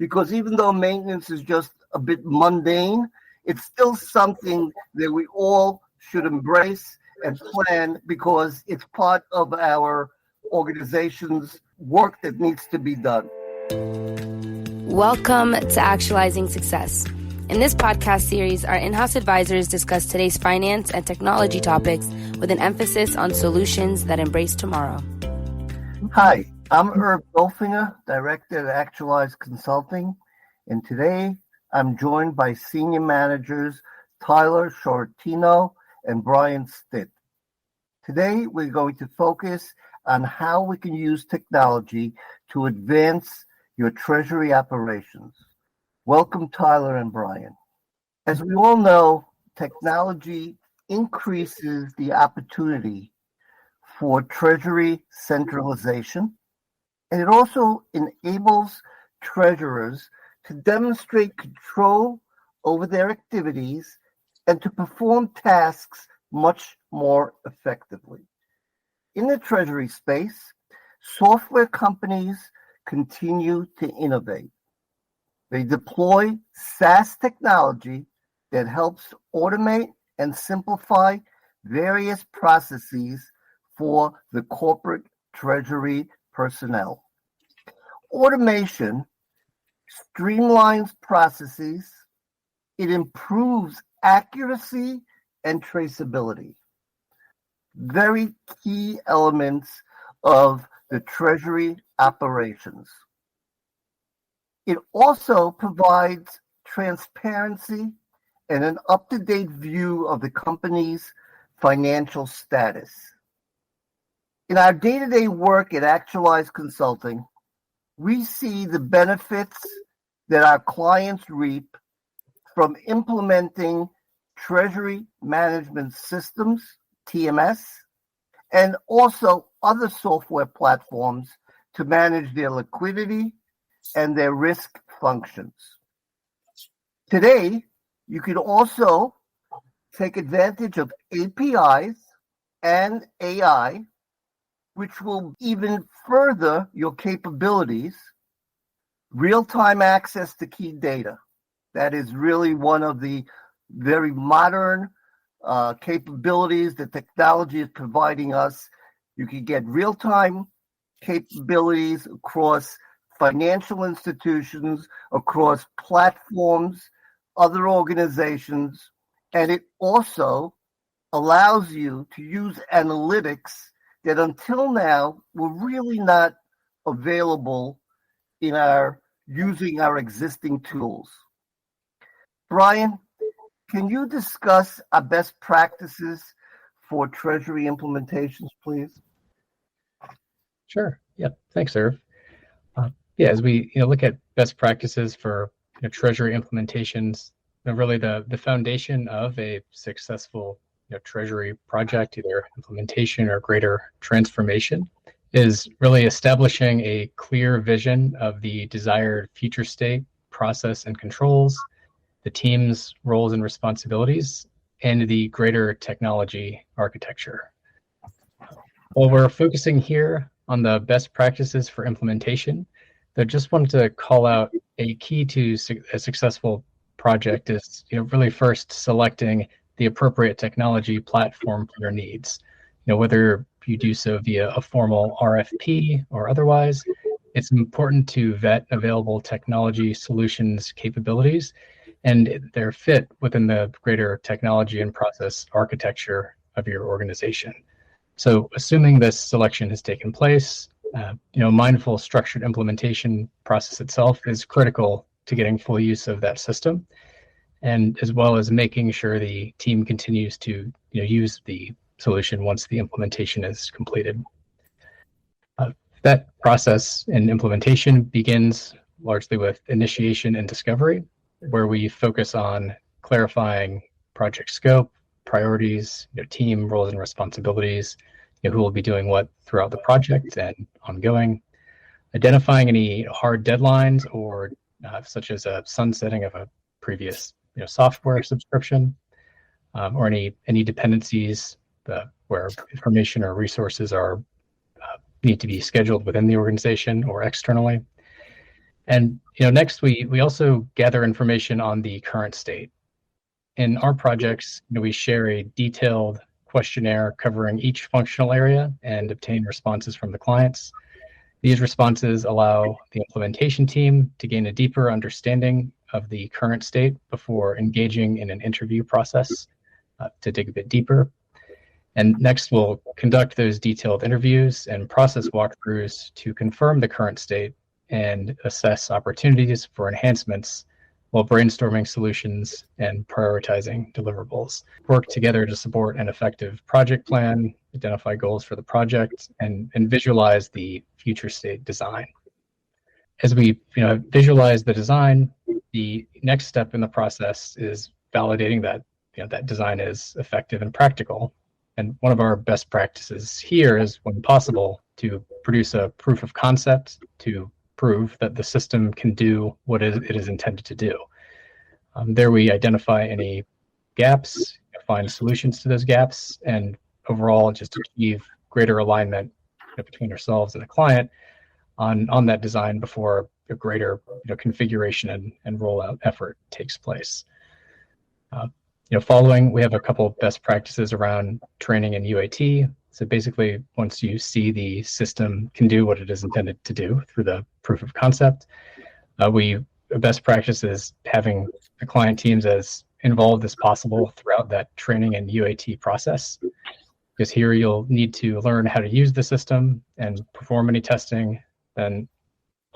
because even though maintenance is just a bit mundane, it's still something that we all should embrace and plan because it's part of our organization's work that needs to be done. Welcome to Actualizing Success. In this podcast series, our in-house advisors discuss today's finance and technology topics with an emphasis on solutions that embrace tomorrow. Hi, I'm Goldfinger, Director at Actualize Consulting, and today I'm joined by Senior Managers Tyler Sciortino and Brian Stitt. Today we're going to focus on how we can use technology to advance your Treasury operations. Welcome, Tyler and Brian. As we all know, technology increases the opportunity for Treasury centralization, and it also enables treasurers to demonstrate control over their activities and to perform tasks much more effectively. In the Treasury space, software companies continue to innovate. They deploy SaaS technology that helps automate and simplify various processes for the corporate Treasury personnel. Automation streamlines processes, it improves accuracy and traceability. Very key elements of the Treasury operations. It also provides transparency and an up-to-date view of the company's financial status. In our day-to-day work at Actualize Consulting, we see the benefits that our clients reap from implementing Treasury management systems, TMS, and also other software platforms to manage their liquidity and their risk functions. Today, you can also take advantage of APIs and AI, which will even further your capabilities, real-time access to key data. That is really one of the very modern capabilities that technology is providing us. You can get real-time capabilities across financial institutions, across platforms, other organizations, and it also allows you to use analytics that until now were really not available in using our existing tools. Brian, can you discuss our best practices for Treasury implementations, please? Sure. Yeah. Thanks, Irv. As we look at best practices for Treasury implementations, really the foundation of a successful Treasury project, either implementation or greater transformation, is really establishing a clear vision of the desired future state, process and controls, the team's roles and responsibilities, and the greater technology architecture. While we're focusing here on the best practices for implementation, I just wanted to call out a key to a successful project is really first selecting the appropriate technology platform for your needs. Whether you do so via a formal RFP or otherwise, it's important to vet available technology solutions capabilities and their fit within the greater technology and process architecture of your organization. So assuming this selection has taken place, mindful structured implementation process itself is critical to getting full use of that system, and as well as making sure the team continues to use the solution once the implementation is completed. That process and implementation begins largely with initiation and discovery, where we focus on clarifying project scope, priorities, team roles and responsibilities, who will be doing what throughout the project and ongoing, identifying any hard deadlines or such as a sunsetting of a previous software subscription, or any dependencies where information or resources are need to be scheduled within the organization or externally. And next we also gather information on the current state. In our projects, we share a detailed questionnaire covering each functional area and obtain responses from the clients. These responses allow the implementation team to gain a deeper understanding of the current state before engaging in an interview process to dig a bit deeper. And next, we'll conduct those detailed interviews and process walkthroughs to confirm the current state and assess opportunities for enhancements while brainstorming solutions and prioritizing deliverables. Work together to support an effective project plan, identify goals for the project, and visualize the future state design. As we visualize the design, the next step in the process is validating that that design is effective and practical. And one of our best practices here is, when possible, to produce a proof of concept to prove that the system can do what it is intended to do. There we identify any gaps, find solutions to those gaps, and overall just achieve greater alignment between ourselves and the client on that design before a greater configuration and rollout effort takes place. Following, we have a couple of best practices around training and UAT. So basically, once you see the system can do what it is intended to do through the proof of concept, best practice is having the client teams as involved as possible throughout that training and UAT process. Because here you'll need to learn how to use the system and perform any testing, and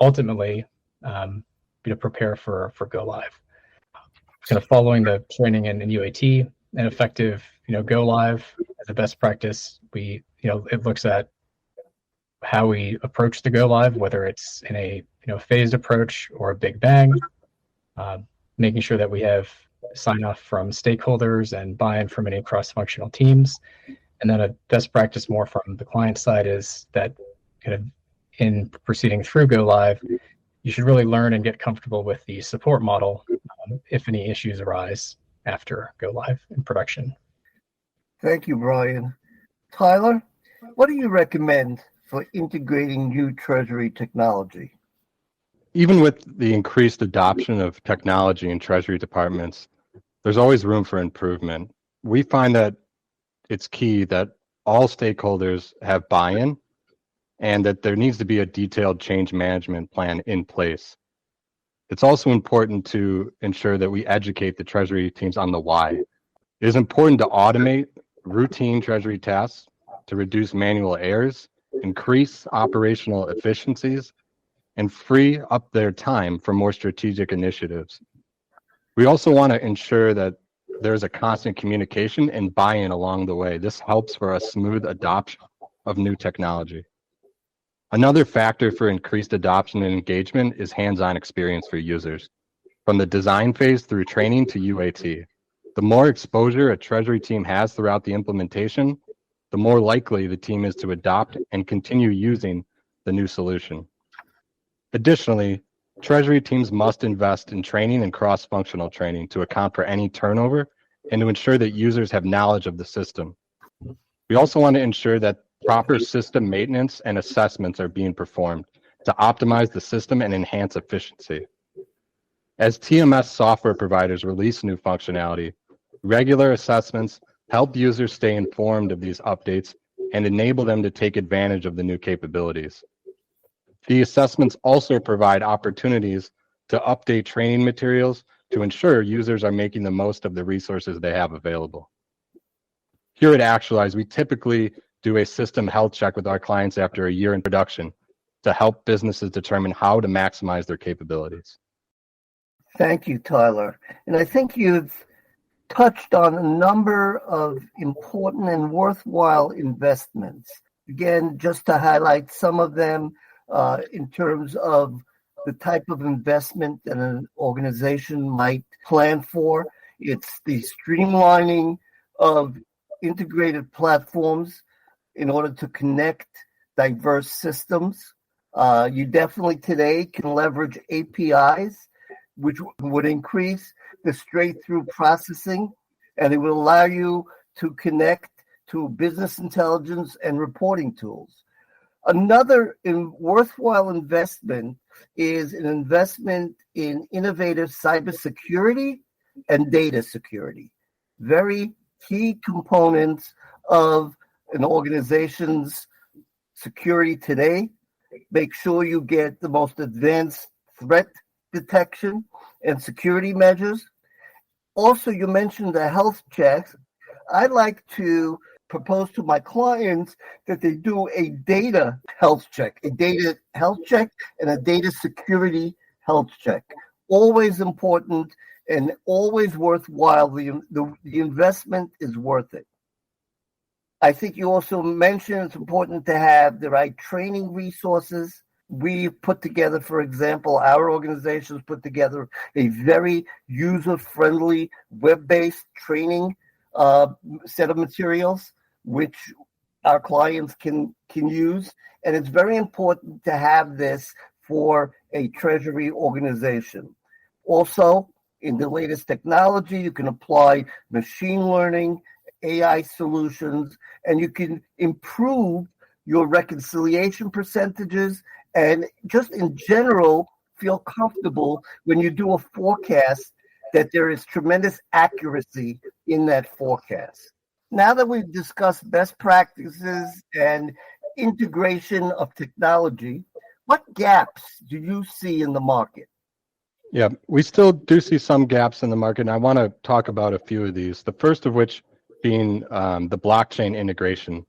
ultimately prepare for go live. Kind of following the training and UAT, an effective go live as a best practice, it looks at how we approach the go live, whether it's in a phased approach or a big bang, making sure that we have sign off from stakeholders and buy-in from any cross-functional teams. And then a best practice more from the client side is that kind of in proceeding through go live, you should really learn and get comfortable with the support model if any issues arise after go live in production. Thank you, Brian. Tyler, what do you recommend for integrating new Treasury technology? Even with the increased adoption of technology in Treasury departments, there's always room for improvement. We find that it's key that all stakeholders have buy-in and that there needs to be a detailed change management plan in place. It's also important to ensure that we educate the Treasury teams on the why. It is important to automate routine Treasury tasks to reduce manual errors, increase operational efficiencies, and free up their time for more strategic initiatives. We also want to ensure that there's a constant communication and buy-in along the way. This helps for a smooth adoption of new technology. Another factor for increased adoption and engagement is hands-on experience for users. From the design phase through training to UAT, the more exposure a Treasury team has throughout the implementation, the more likely the team is to adopt and continue using the new solution. Additionally, Treasury teams must invest in training and cross-functional training to account for any turnover and to ensure that users have knowledge of the system. We also want to ensure that proper system maintenance and assessments are being performed to optimize the system and enhance efficiency. As TMS software providers release new functionality, regular assessments help users stay informed of these updates and enable them to take advantage of the new capabilities. The assessments also provide opportunities to update training materials to ensure users are making the most of the resources they have available. Here at Actualize, we typically do a system health check with our clients after a year in production to help businesses determine how to maximize their capabilities. Thank you, Tyler. And I think you've touched on a number of important and worthwhile investments. Again, just to highlight some of them in terms of the type of investment that an organization might plan for. It's the streamlining of integrated platforms in order to connect diverse systems. You definitely today can leverage APIs, which would increase the straight-through processing, and it will allow you to connect to business intelligence and reporting tools. Another worthwhile investment is an investment in innovative cybersecurity and data security. Very key components of an organization's security today. Make sure you get the most advanced threat detection and security measures. Also, you mentioned the health checks. I'd like to propose to my clients that they do a data health check, and a data security health check. Always important and always worthwhile. The investment is worth it. I think you also mentioned it's important to have the right training resources. We've put together, for example, our organization's put together a very user-friendly, web-based training set of materials, which our clients can use. And it's very important to have this for a Treasury organization. Also, in the latest technology, you can apply machine learning, AI solutions, and you can improve your reconciliation percentages and just in general feel comfortable when you do a forecast that there is tremendous accuracy in that forecast. Now that we've discussed best practices and integration of technology, what gaps do you see in the market? Yeah, we still do see some gaps in the market, and I want to talk about a few of these. The first of which being the blockchain integration.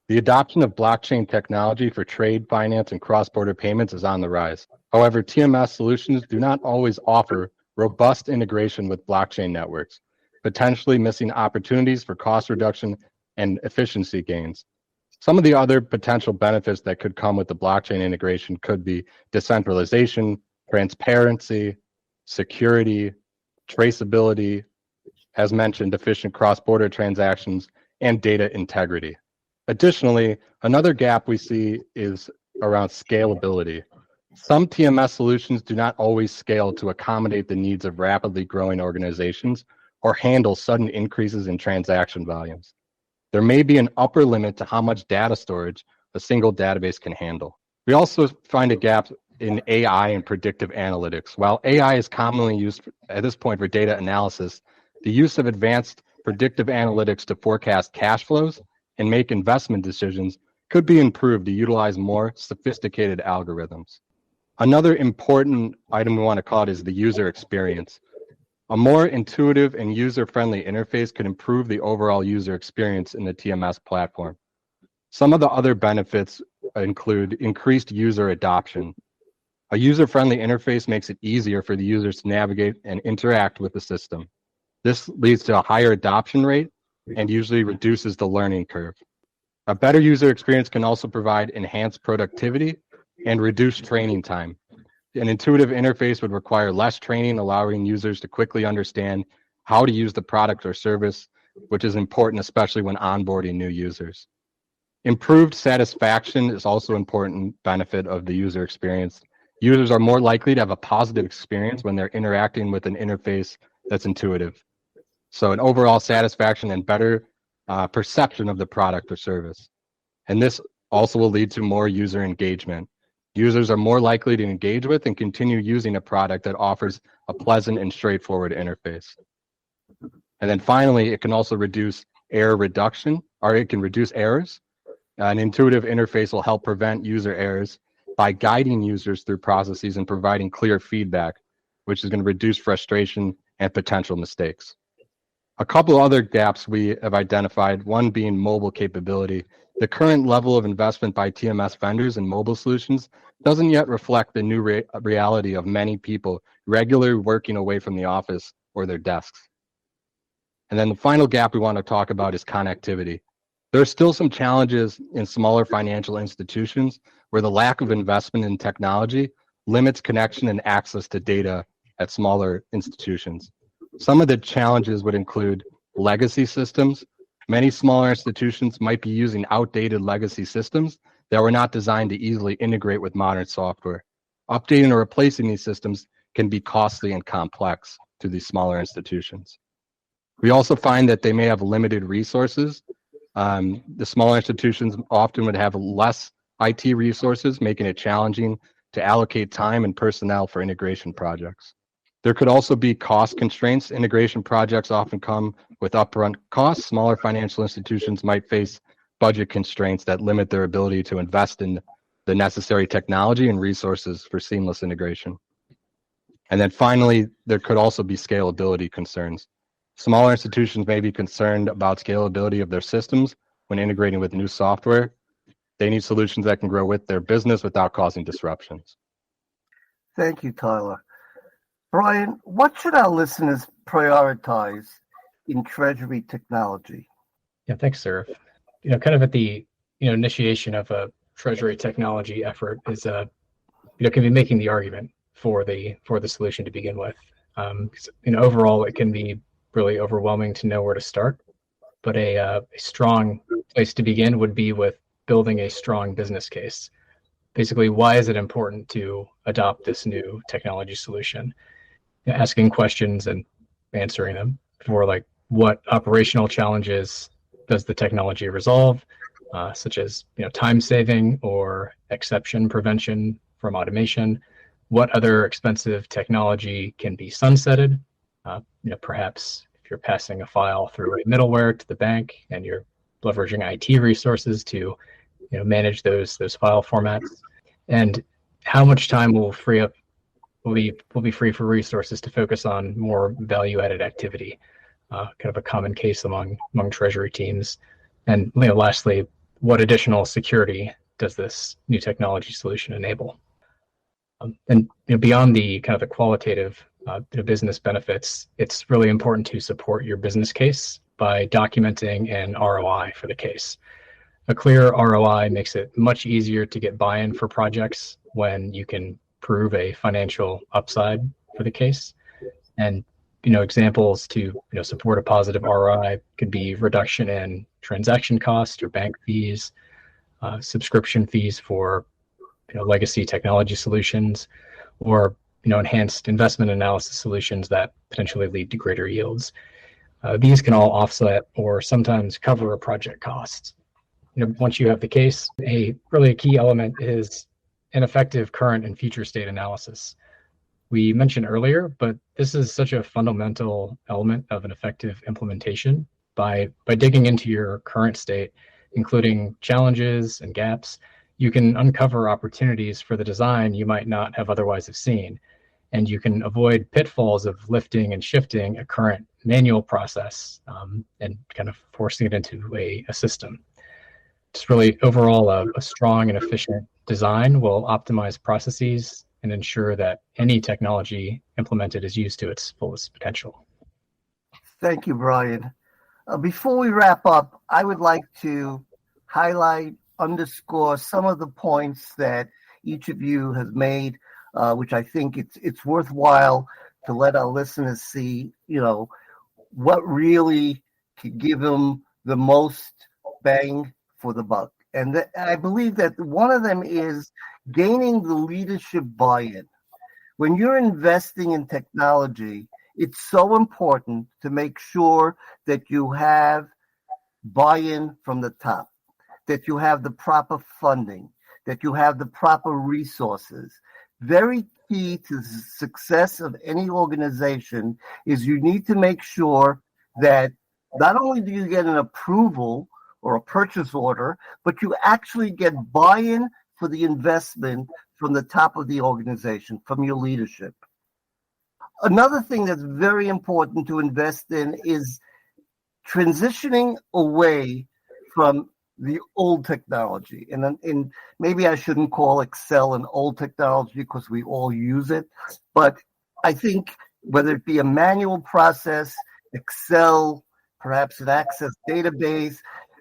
The adoption of blockchain technology for trade, finance, and cross-border payments is on the rise. However, TMS solutions do not always offer robust integration with blockchain networks, potentially missing opportunities for cost reduction and efficiency gains. Some of the other potential benefits that could come with the blockchain integration could be decentralization, transparency, security, traceability, as mentioned, efficient cross-border transactions, and data integrity. Additionally, another gap we see is around scalability. Some TMS solutions do not always scale to accommodate the needs of rapidly growing organizations or handle sudden increases in transaction volumes. There may be an upper limit to how much data storage a single database can handle. We also find a gap in AI and predictive analytics. While AI is commonly used at this point for data analysis, the use of advanced predictive analytics to forecast cash flows and make investment decisions could be improved to utilize more sophisticated algorithms. Another important item we want to call it is the user experience. A more intuitive and user-friendly interface could improve the overall user experience in the TMS platform. Some of the other benefits include increased user adoption. A user-friendly interface makes it easier for the users to navigate and interact with the system. This leads to a higher adoption rate and usually reduces the learning curve. A better user experience can also provide enhanced productivity and reduced training time. An intuitive interface would require less training, allowing users to quickly understand how to use the product or service, which is important, especially when onboarding new users. Improved satisfaction is also an important benefit of the user experience. Users are more likely to have a positive experience when they're interacting with an interface that's intuitive. So an overall satisfaction and better perception of the product or service. And this also will lead to more user engagement. Users are more likely to engage with and continue using a product that offers a pleasant and straightforward interface. And then finally, it can also reduce error reduction, or it can reduce errors. An intuitive interface will help prevent user errors by guiding users through processes and providing clear feedback, which is going to reduce frustration and potential mistakes. A couple other gaps we have identified, one being mobile capability. The current level of investment by TMS vendors in mobile solutions doesn't yet reflect the new reality of many people regularly working away from the office or their desks. And then the final gap we want to talk about is connectivity. There are still some challenges in smaller financial institutions where the lack of investment in technology limits connection and access to data at smaller institutions. Some of the challenges would include legacy systems. Many smaller institutions might be using outdated legacy systems that were not designed to easily integrate with modern software. Updating or replacing these systems can be costly and complex to these smaller institutions. We also find that they may have limited resources. The smaller institutions often would have less IT resources, making it challenging to allocate time and personnel for integration projects. There could also be cost constraints. Integration projects often come with upfront costs. Smaller financial institutions might face budget constraints that limit their ability to invest in the necessary technology and resources for seamless integration. And then finally, there could also be scalability concerns. Smaller institutions may be concerned about scalability of their systems when integrating with new software. They need solutions that can grow with their business without causing disruptions. Thank you, Tyler. Brian, what should our listeners prioritize in Treasury technology? Yeah, thanks, sir. Kind of at the initiation of a Treasury technology effort is can be making the argument for the solution to begin with. Overall, it can be really overwhelming to know where to start, but a strong place to begin would be with building a strong business case. Basically, why is it important to adopt this new technology solution? Asking questions and answering them for what operational challenges does the technology resolve, such as time saving or exception prevention from automation. What other expensive technology can be sunsetted? Perhaps if you're passing a file through a middleware to the bank and you're leveraging IT resources to manage those file formats, and how much time will be free for resources to focus on more value-added activity, kind of a common case among Treasury teams. And lastly, what additional security does this new technology solution enable? And beyond the kind of the qualitative business benefits, it's really important to support your business case by documenting an ROI for the case. A clear ROI makes it much easier to get buy-in for projects when you can prove a financial upside for the case. And examples to support a positive ROI could be reduction in transaction costs or bank fees, subscription fees for legacy technology solutions, or enhanced investment analysis solutions that potentially lead to greater yields. These can all offset or sometimes cover a project costs. Once you have the case, a key element is an effective current and future state analysis. We mentioned earlier, but this is such a fundamental element of an effective implementation. By digging into your current state, including challenges and gaps, you can uncover opportunities for the design you might not have otherwise have seen, and you can avoid pitfalls of lifting and shifting a current manual process and kind of forcing it into a system. It's really overall a strong and efficient design will optimize processes and ensure that any technology implemented is used to its fullest potential. Thank you, Brian. Before we wrap up, I would like to highlight, underscore some of the points that each of you has made, which I think it's worthwhile to let our listeners see, what really could give them the most bang for the buck. And I believe that one of them is gaining the leadership buy-in. When you're investing in technology, it's so important to make sure that you have buy-in from the top, that you have the proper funding, that you have the proper resources. Very key to the success of any organization is you need to make sure that not only do you get an approval or a purchase order, but you actually get buy-in for the investment from the top of the organization, from your leadership. Another thing that's very important to invest in is transitioning away from the old technology. And maybe I shouldn't call Excel an old technology because we all use it. But I think whether it be a manual process, Excel, perhaps an Access database,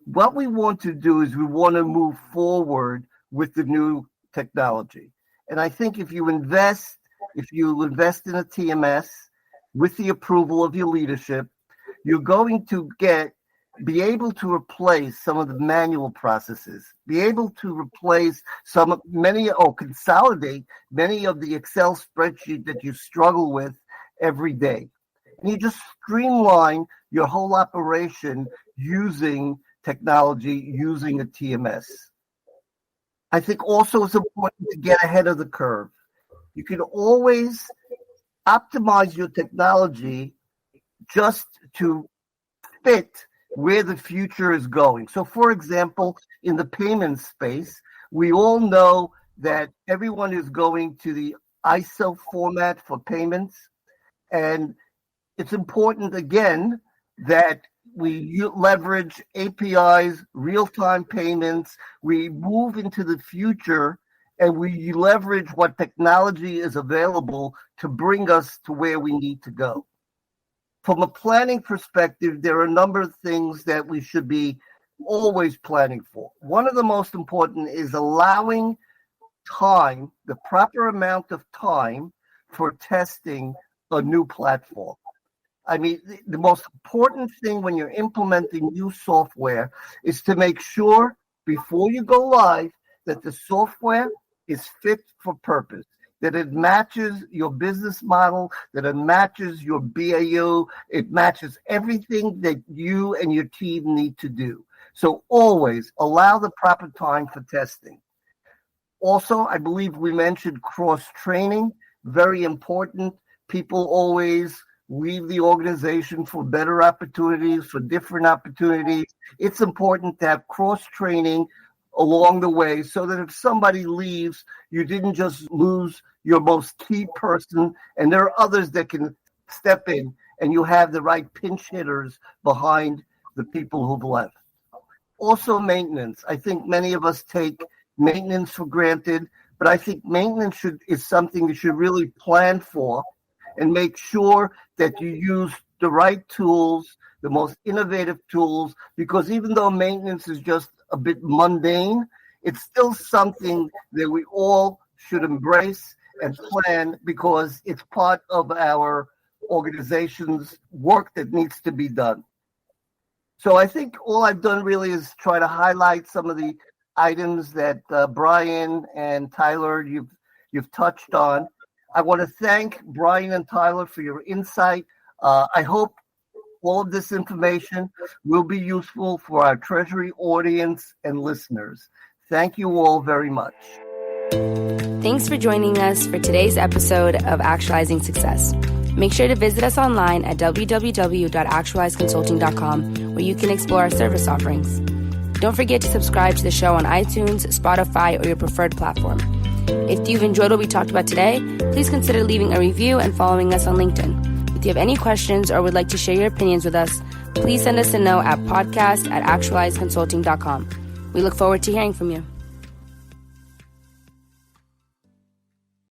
what we want to do is we want to move forward with the new technology. And I think if you invest in a TMS with the approval of your leadership, you're going to be able to replace some of the manual processes, be able to replace consolidate many of the Excel spreadsheet that you struggle with every day. And you just streamline your whole operation using technology, using a TMS. I think also it's important to get ahead of the curve. You can always optimize your technology just to fit where the future is going. So, for example, in the payment space, we all know that everyone is going to the ISO format for payments. And it's important, again, that we leverage APIs, real-time payments. We move into the future and we leverage what technology is available to bring us to where we need to go. From a planning perspective, there are a number of things that we should be always planning for. One of the most important is allowing time, the proper amount of time for testing a new platform. I mean, the most important thing when you're implementing new software is to make sure before you go live that the software is fit for purpose, that it matches your business model, that it matches your BAU, it matches everything that you and your team need to do. So always allow the proper time for testing. Also, I believe we mentioned cross-training, very important. People always leave the organization for better opportunities, for different opportunities. It's important to have cross-training along the way so that if somebody leaves, you didn't just lose your most key person, and there are others that can step in, and you have the right pinch hitters behind the people who've left. Also, maintenance. I think many of us take maintenance for granted, but I think maintenance is something you should really plan for and make sure that you use the right tools, the most innovative tools, because even though maintenance is just a bit mundane, it's still something that we all should embrace and plan because it's part of our organization's work that needs to be done. So I think all I've done really is try to highlight some of the items that Brian and Tyler, you've touched on. I want to thank Brian and Tyler for your insight. I hope all of this information will be useful for our Treasury audience and listeners. Thank you all very much. Thanks for joining us for today's episode of Actualizing Success. Make sure to visit us online at www.actualizeconsulting.com, where you can explore our service offerings. Don't forget to subscribe to the show on iTunes, Spotify, or your preferred platform. If you've enjoyed what we talked about today, please consider leaving a review and following us on LinkedIn. If you have any questions or would like to share your opinions with us, please send us a note at podcast@actualizeconsulting.com. We look forward to hearing from you.